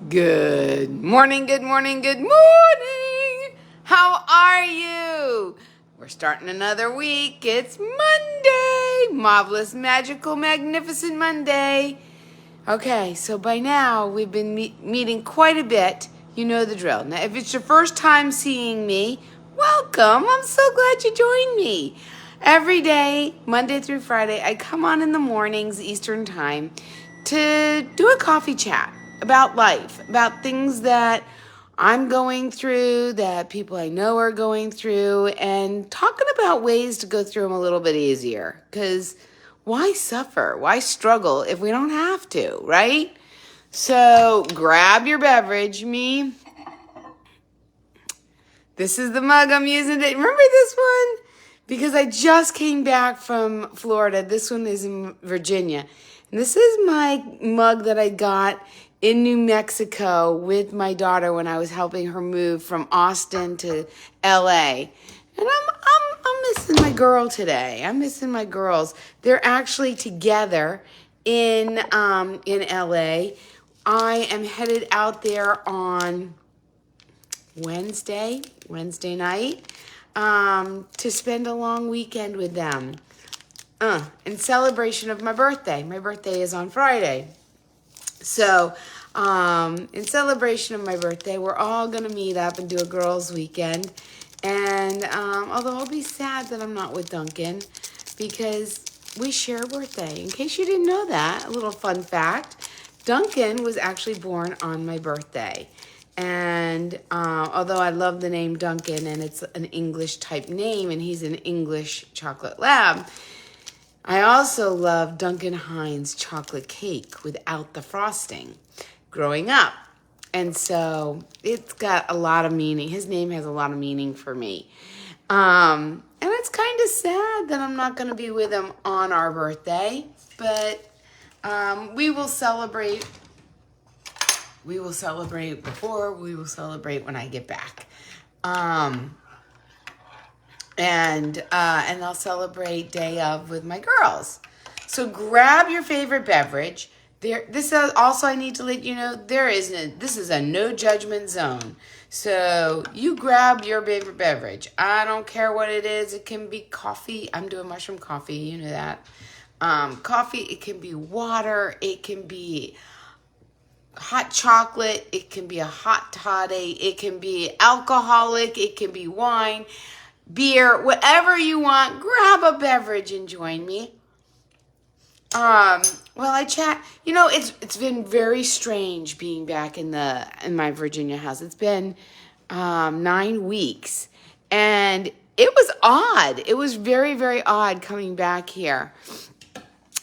Good morning, good morning, good morning. How are you? We're starting another week. It's Monday. Marvelous, magical, magnificent Monday. Okay, so by now we've been meeting quite a bit. You know the drill. Now, if it's your first time seeing me, welcome. I'm so glad you joined me. Every day, Monday through Friday, I come on in the mornings, Eastern Time, to do a coffee chat about life, about things that I'm going through, that people I know are going through, and talking about ways to go through them a little bit easier. Because why suffer? Why struggle if we don't have to, right? So grab your beverage. This is the mug I'm using today. Remember this one? Because I just came back from Florida. This one is in Virginia. And this is my mug that I got in New Mexico with my daughter when I was helping her move from Austin to LA. And I'm missing my girl today. I'm missing my girls. They're actually together in LA. I am headed out there on Wednesday night, to spend a long weekend with them, in celebration of my birthday. My birthday is on Friday. So, in celebration of my birthday, we're all going to meet up and do a girls' weekend. And although I'll be sad that I'm not with Duncan because we share a birthday. In case you didn't know that, a little fun fact, Duncan was actually born on my birthday. And although I love the name Duncan and it's an English type name and he's an English chocolate lab, I also love Duncan Hines chocolate cake without the frosting growing up. And so it's got a lot of meaning. His name has a lot of meaning for me. And it's kind of sad that I'm not going to be with him on our birthday, but we will celebrate. We will celebrate before, we will celebrate when I get back. And I'll celebrate day of with my girls. So grab your favorite beverage. This is also, I need to let you know, this is a no judgment zone. So you grab your favorite beverage. I don't care what it is. It can be coffee. I'm doing mushroom coffee. You know that. Coffee. It can be water. It can be hot chocolate. It can be a hot toddy. It can be alcoholic. It can be wine, beer, whatever you want. Grab a beverage and join me. Well, I chat. You know, it's been very strange being back in my Virginia house. It's been 9 weeks, and it was odd. It was very, very odd coming back here.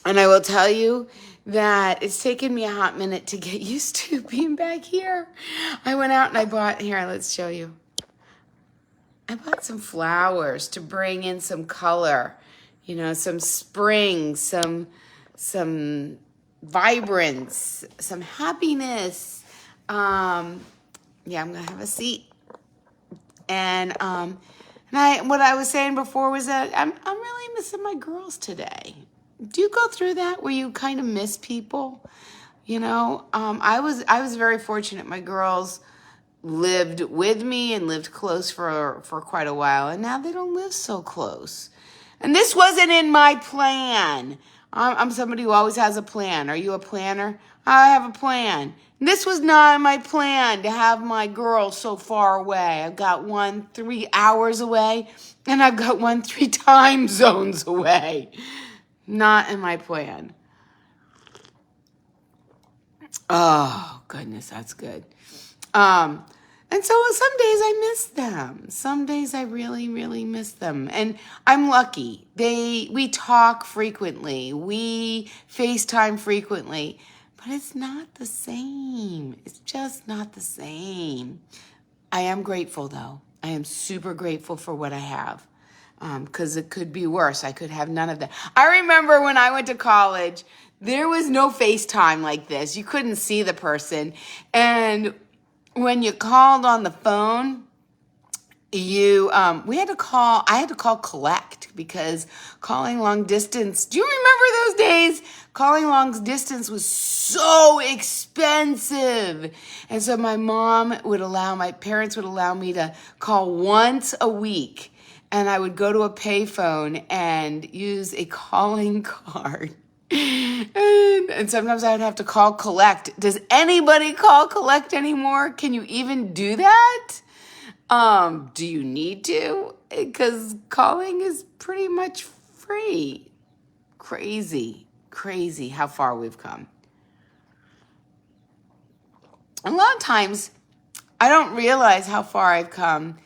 And I will tell you that it's taken me a hot minute to get used to being back here. I went out and I bought, here, let's show you. I bought some flowers to bring in some color, you know, some spring, some vibrance, some happiness. Yeah, I'm gonna have a seat. And what I was saying before was that I'm really missing my girls today. Do you go through that where you kind of miss people? You know, I was very fortunate. My girls lived with me and lived close for quite a while, and now they don't live so close. And this wasn't in my plan. I'm somebody who always has a plan. Are you a planner? I have a plan. This was not in my plan to have my girls so far away. I've got one 3 hours away, and I've got one 3 time zones away. Not in my plan. Oh, goodness, that's good. And so some days I miss them. Some days I really, really miss them. And I'm lucky. We talk frequently. We FaceTime frequently. But it's not the same. It's just not the same. I am grateful, though. I am super grateful for what I have. Because it could be worse. I could have none of that. I remember when I went to college, there was no FaceTime like this. You couldn't see the person. And when you called on the phone, I had to call collect because calling long distance, do you remember those days? Calling long distance was so expensive. And so my parents would allow me to call once a week, and I would go to a payphone and use a calling card. And sometimes I would have to call collect. Does anybody call collect anymore? Can you even do that? Do you need to? Because calling is pretty much free. Crazy how far we've come. A lot of times I don't realize how far I've come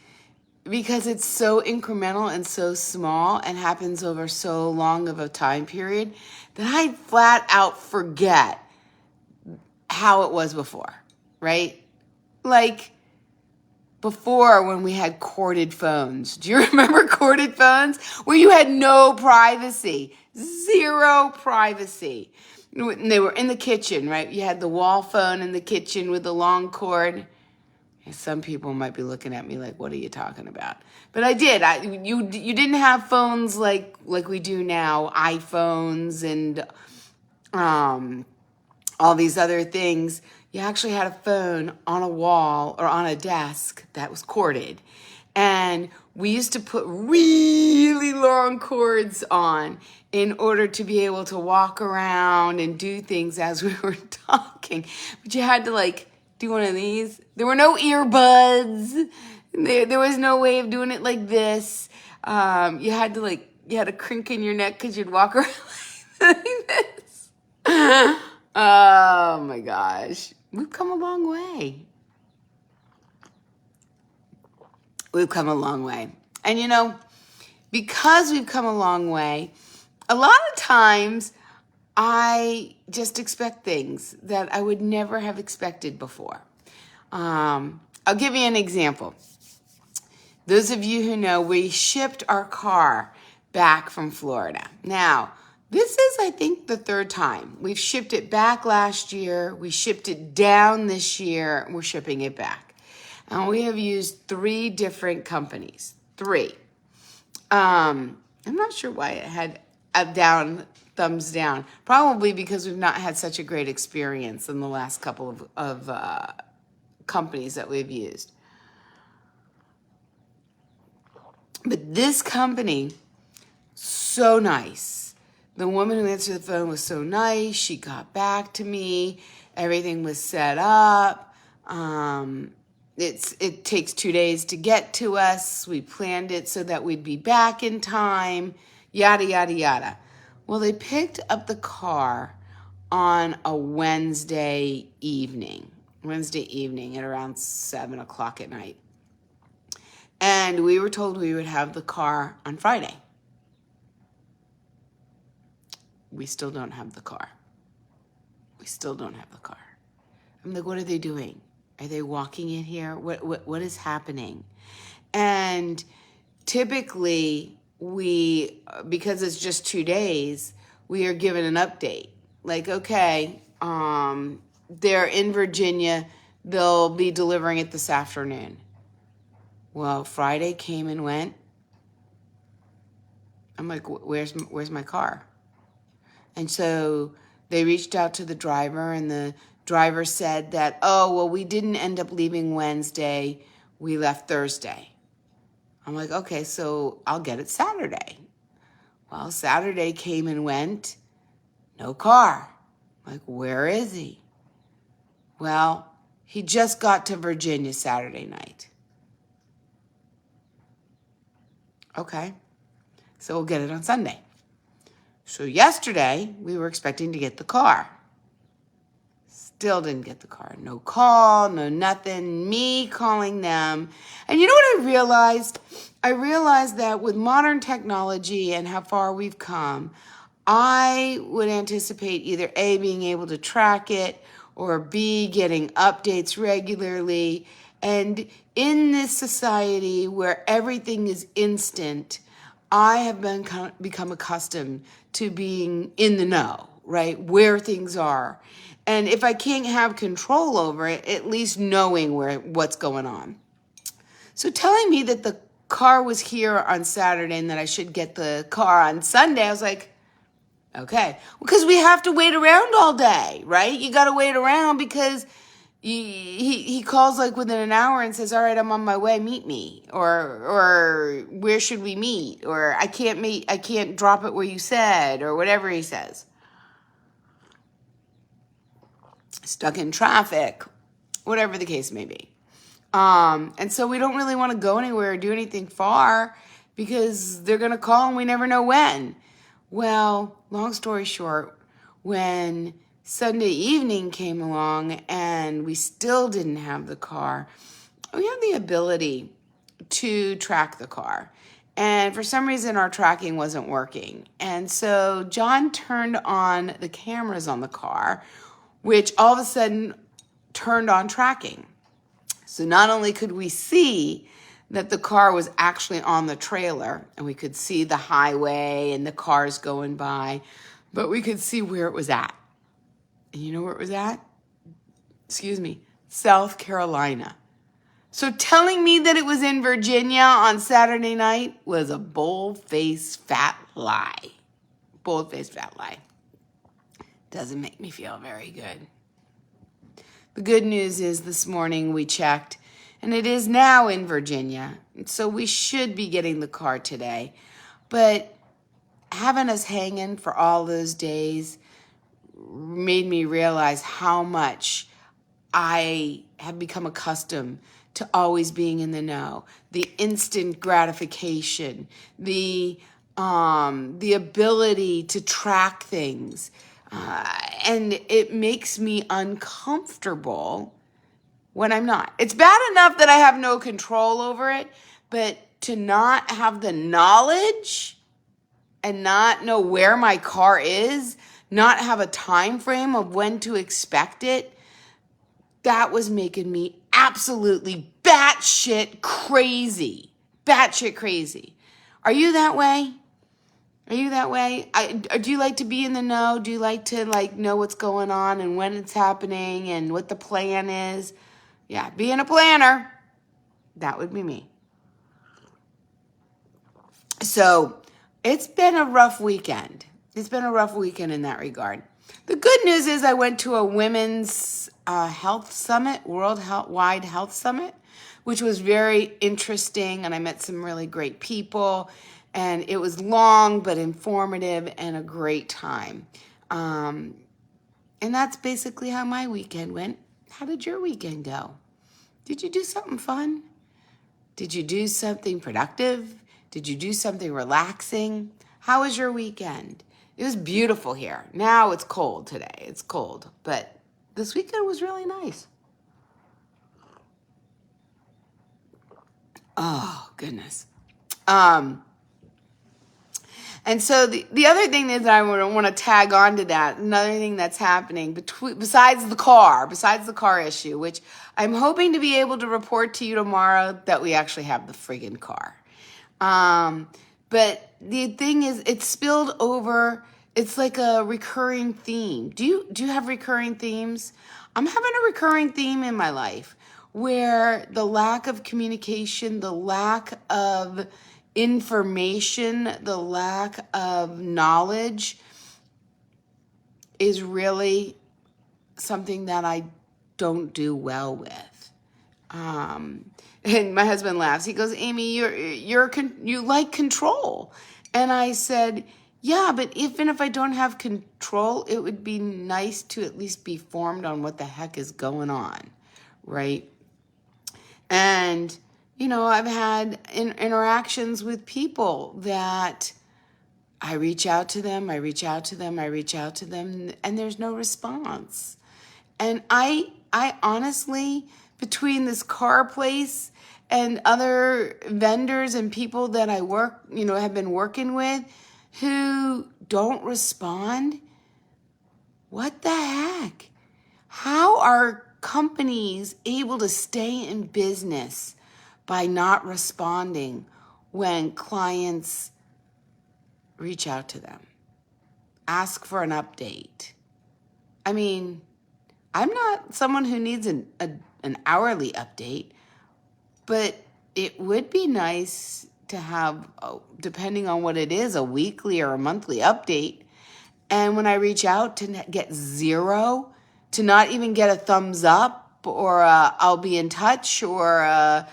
because it's so incremental and so small and happens over so long of a time period that I flat out forget how it was before, right? Like before, when we had corded phones. Do you remember corded phones? Where you had no privacy, zero privacy. And they were in the kitchen, right? You had the wall phone in the kitchen with the long cord. And some people might be looking at me like, what are you talking about? But I did. You didn't have phones like we do now, iPhones and all these other things. You actually had a phone on a wall or on a desk that was corded. And we used to put really long cords on in order to be able to walk around and do things as we were talking. But you had to do one of these. There were no earbuds. There was no way of doing it like this. You had to crink in your neck because you'd walk around like this. Oh my gosh. We've come a long way. We've come a long way. And because we've come a long way, a lot of times I just expect things that I would never have expected before. I'll give you an example. Those of you who know, we shipped our car back from Florida. Now, this is, I think, the third time. We've shipped it back last year. We shipped it down this year. And we're shipping it back. And we have used 3 different companies. 3. I'm not sure why it had thumbs down. Probably because we've not had such a great experience in the last couple of companies that we've used. But this company, so nice. The woman who answered the phone was so nice. She got back to me. Everything was set up. It takes 2 days to get to us. We planned it so that we'd be back in time. Yada, yada, yada. Well, they picked up the car on a Wednesday evening at around 7 o'clock at night. And we were told we would have the car on Friday. We still don't have the car. I'm like, what are they doing? Are they walking it here? What is happening? And typically because it's just 2 days, we are given an update. Like, okay, they're in Virginia. They'll be delivering it this afternoon. Well, Friday came and went. I'm like, where's my car? And so they reached out to the driver, and the driver said that, we didn't end up leaving Wednesday. We left Thursday. I'm like, okay, so I'll get it Saturday. Well, Saturday came and went. No car. I'm like, where is he? Well, he just got to Virginia Saturday night. Okay, so we'll get it on Sunday. So yesterday, we were expecting to get the car. Still didn't get the car. No call, no nothing. Me calling them. And you know what I realized? I realized that with modern technology and how far we've come, I would anticipate either A, being able to track it, or B, getting updates regularly. And in this society where everything is instant, I have become accustomed to being in the know, right? Where things are. And if I can't have control over it, at least knowing what's going on. So telling me that the car was here on Saturday and that I should get the car on Sunday, I was like, okay. Because we have to wait around all day, right? You got to wait around because he calls like within an hour and says, all right, I'm on my way, meet me. Or where should we meet? Or I can't drop it where you said, or whatever he says. Stuck in traffic, whatever the case may be. And so we don't really want to go anywhere or do anything far because they're going to call and we never know when. Well, long story short, when Sunday evening came along and we still didn't have the car, we have the ability to track the car. And for some reason, our tracking wasn't working. And so John turned on the cameras on the car, which all of a sudden turned on tracking. So not only could we see that the car was actually on the trailer and we could see the highway and the cars going by, but we could see where it was at. And you know where it was at? South Carolina. So telling me that it was in Virginia on Saturday night was a bold-faced fat lie. Bold-faced fat lie. Doesn't make me feel very good. The good news is this morning we checked, and it is now in Virginia. So we should be getting the car today. But having us hanging for all those days made me realize how much I have become accustomed to always being in the know. The instant gratification, the ability to track things. And it makes me uncomfortable when I'm not. It's bad enough that I have no control over it, but to not have the knowledge and not know where my car is, not have a time frame of when to expect it, that was making me absolutely batshit crazy. Batshit crazy. Are you that way? Are you that way? Do you like to be in the know? Do you like to know what's going on and when it's happening and what the plan is? Yeah, being a planner, that would be me. So it's been a rough weekend. It's been a rough weekend in that regard. The good news is I went to a women's health summit, worldwide health summit, which was very interesting, and I met some really great people. And it was long but informative and a great time. And that's basically how my weekend went. How did your weekend go? Did you do something fun? Did you do something productive? Did you do something relaxing? How was your weekend? It was beautiful here. Now it's cold today. It's cold. But this weekend was really nice. Oh, goodness. And so the other thing is that I want to tag on to that, another thing that's happening besides the car issue, which I'm hoping to be able to report to you tomorrow that we actually have the friggin' car. But the thing is, it's spilled over. It's like a recurring theme. Do you have recurring themes? I'm having a recurring theme in my life where the lack of communication, the lack of information, the lack of knowledge is really something that I don't do well with. And my husband laughs. He goes, Amy, you like control. And I said, yeah, but even if I don't have control, it would be nice to at least be informed on what the heck is going on, right? And I've had interactions with people that I reach out to them, and there's no response. And I honestly, between this car place and other vendors and people that I have been working with who don't respond, what the heck? How are companies able to stay in business by not responding when clients reach out to them, ask for an update? I mean, I'm not someone who needs an hourly update, but it would be nice to have, depending on what it is, a weekly or a monthly update. And when I reach out to get zero, to not even get a thumbs up or I'll be in touch or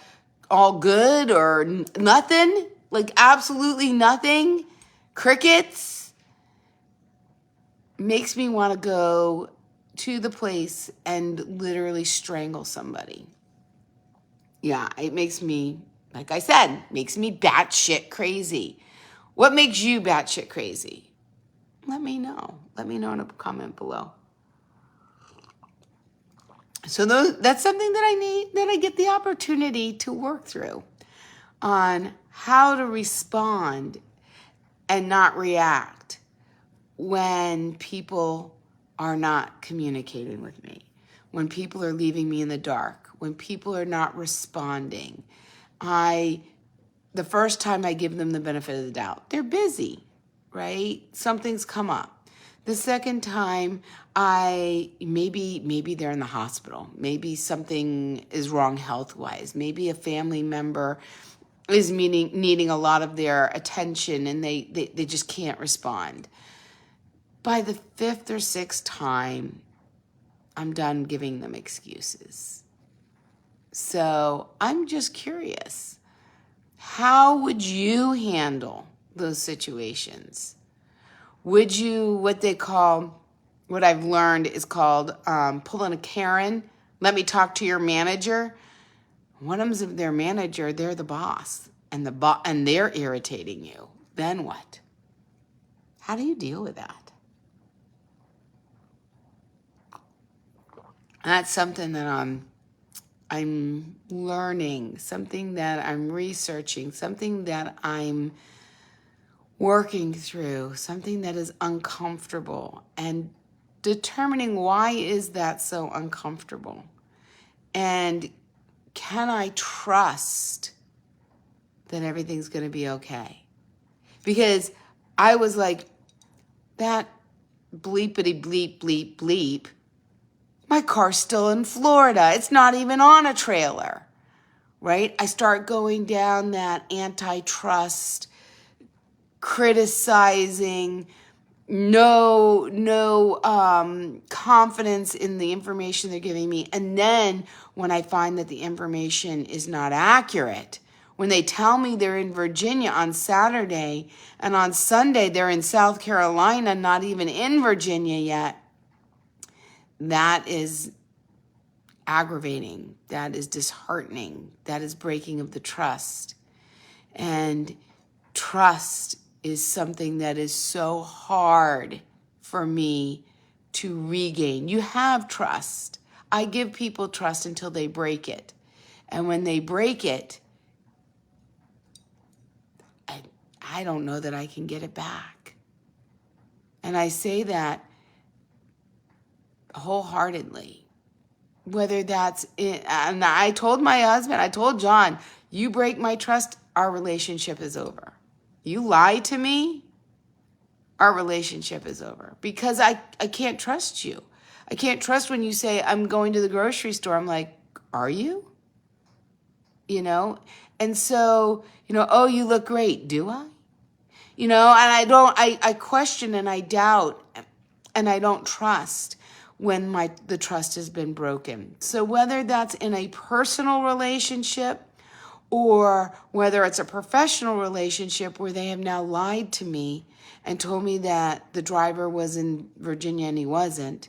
all good or nothing, like absolutely nothing, crickets, makes me want to go to the place and literally strangle somebody. Yeah, it makes me, like I said, makes me batshit crazy. What makes you batshit crazy? Let me know. Let me know in a comment below. So that's something that I need, that I get the opportunity to work through on how to respond and not react when people are not communicating with me, when people are leaving me in the dark, when people are not responding. The first time I give them the benefit of the doubt, they're busy, right? Something's come up. The second time, maybe they're in the hospital. Maybe something is wrong health-wise. Maybe a family member is needing a lot of their attention and they just can't respond. By the fifth or sixth time, I'm done giving them excuses. So I'm just curious. How would you handle those situations? Would you, what I've learned is called pulling a Karen? Let me talk to your manager. What happens if their manager, they're the boss, and they're irritating you? Then what? How do you deal with that? That's something that I'm learning, something that I'm researching, something that I'm working through, something that is uncomfortable, and determining why is that so uncomfortable, and can I trust that everything's going to be okay? Because I was like, that bleepity bleep bleep bleep, my car's still in Florida. It's not even on a trailer, right? I start going down that antitrust, criticizing, no confidence in the information they're giving me. And then when I find that the information is not accurate, when they tell me they're in Virginia on Saturday and on Sunday they're in South Carolina, not even in Virginia yet, that is aggravating. That is disheartening. That is breaking of the trust. And trust is something that is so hard for me to regain. You have trust. I give people trust until they break it. And when they break it, I don't know that I can get it back. And I say that wholeheartedly. Whether that's it, and I told my husband, I told John, you break my trust, our relationship is over. You lie to me, our relationship is over. Because I can't trust you. I can't trust when you say, I'm going to the grocery store. I'm like, are you? You know? And so, oh, you look great. Do I? And I question and I doubt and I don't trust when the trust has been broken. So whether that's in a personal relationship or whether it's a professional relationship where they have now lied to me and told me that the driver was in Virginia and he wasn't,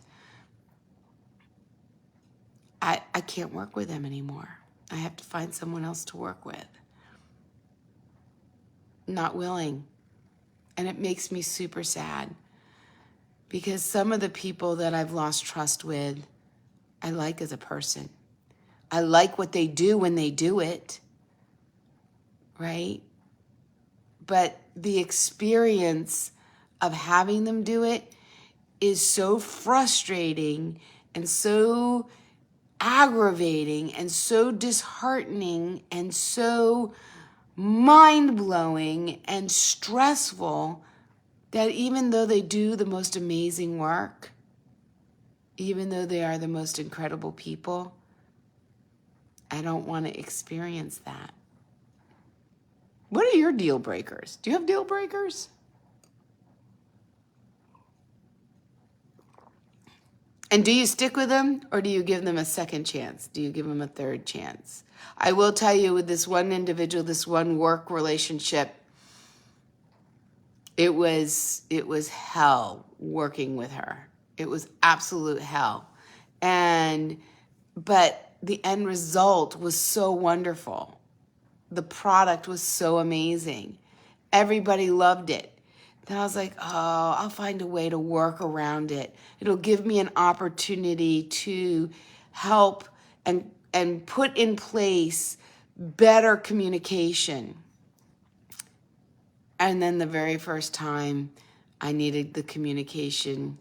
I can't work with them anymore. I have to find someone else to work with. Not willing. And it makes me super sad because some of the people that I've lost trust with, I like as a person. I like what they do when they do it, right? But the experience of having them do it is so frustrating and so aggravating and so disheartening and so mind-blowing and stressful that even though they do the most amazing work, even though they are the most incredible people, I don't want to experience that. What are your deal breakers? Do you have deal breakers? And do you stick with them, or do you give them a second chance? Do you give them a third chance? I will tell you, with this one individual, this one work relationship, it was hell working with her. It was absolute hell. But the end result was so wonderful. The product was so amazing. Everybody loved it. Then I was like, oh, I'll find a way to work around it. It'll give me an opportunity to help and put in place better communication. And then the very first time I needed the communication,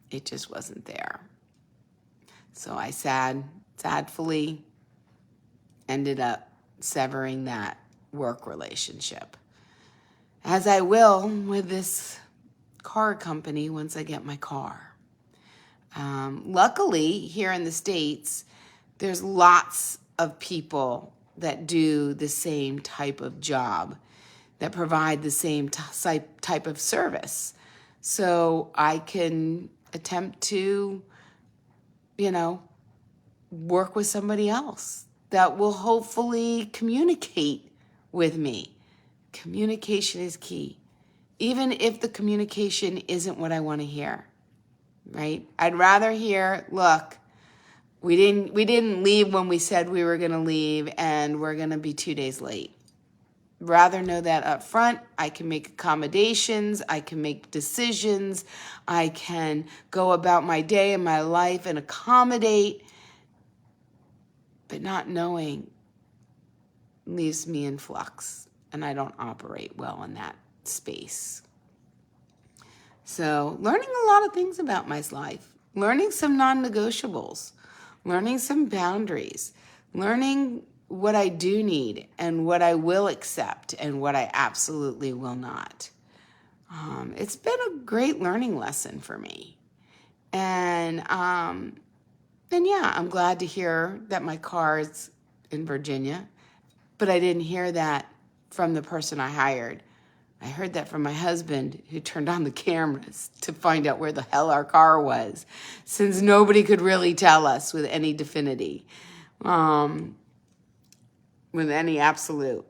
it just wasn't there. So I sadly ended up severing that work relationship, as I will with this car company once I get my car. Luckily, here in the States, there's lots of people that do the same type of job, that provide the same type of service. So I can attempt to, work with somebody else that will hopefully communicate with me. Communication is key. Even if the communication isn't what I want to hear, right? I'd rather hear, look, we didn't leave when we said we were going to leave, and we're going to be 2 days late. Rather know that up front. I can make accommodations. I can make decisions. I can go about my day and my life and accommodate. But not knowing leaves me in flux, and I don't operate well in that space. So learning a lot of things about my life, learning some non-negotiables, learning some boundaries, learning what I do need and what I will accept and what I absolutely will not. It's been a great learning lesson for me. And yeah, I'm glad to hear that my car is in Virginia, but I didn't hear that from the person I hired. I heard that from my husband, who turned on the cameras to find out where the hell our car was, since nobody could really tell us with any definity, with any absolute.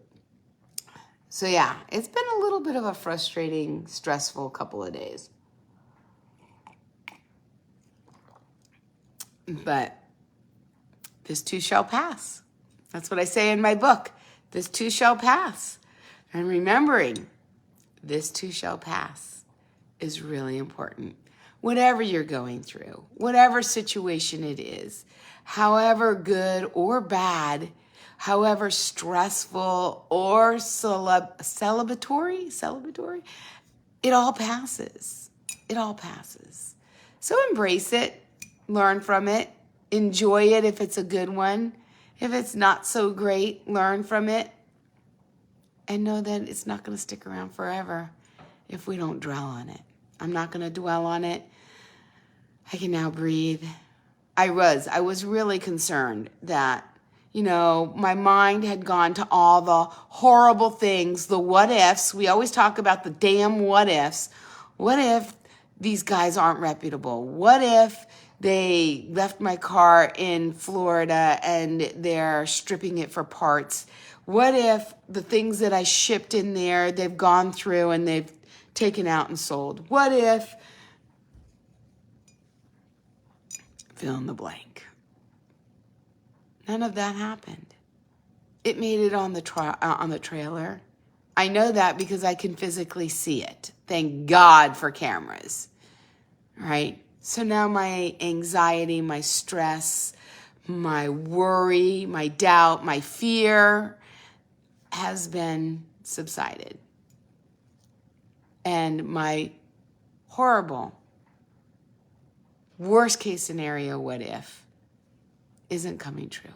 So yeah, it's been a little bit of a frustrating, stressful couple of days. But this too shall pass. That's what I say in my book. This too shall pass. And remembering this too shall pass is really important. Whatever you're going through, whatever situation it is, however good or bad, however stressful or celebratory, it all passes. It all passes. So embrace it. Learn from it. Enjoy it if it's a good one. If it's not so great, learn from it. And know that it's not going to stick around forever if we don't dwell on it. I'm not going to dwell on it. I can now breathe. I was really concerned that, my mind had gone to all the horrible things, the what ifs. We always talk about the damn what ifs. What if these guys aren't reputable? What if they left my car in Florida and they're stripping it for parts? What if the things that I shipped in there, they've gone through and they've taken out and sold? What if, fill in the blank? None of that happened. It made it on the trailer. I know that because I can physically see it. Thank God for cameras, right? So now my anxiety, my stress, my worry, my doubt, my fear has been subsided. And my horrible, worst case scenario, what if, isn't coming true,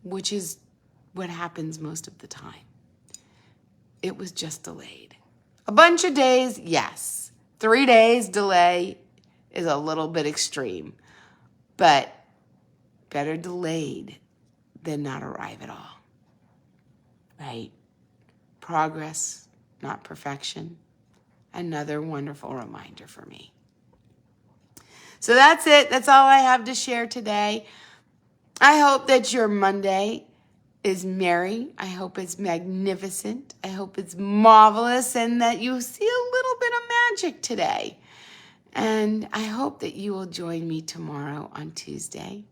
which is what happens most of the time. It was just delayed. A bunch of days, yes. 3 days delay is a little bit extreme, but better delayed than not arrive at all, right? progress, not perfection. Another wonderful reminder for me. So that's it. That's all I have to share today. I hope that your Monday is merry. I hope it's magnificent. I hope it's marvelous and that you see a little bit of magic today. And I hope that you will join me tomorrow on Tuesday.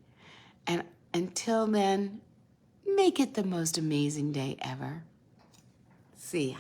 And until then, make it the most amazing day ever. See ya.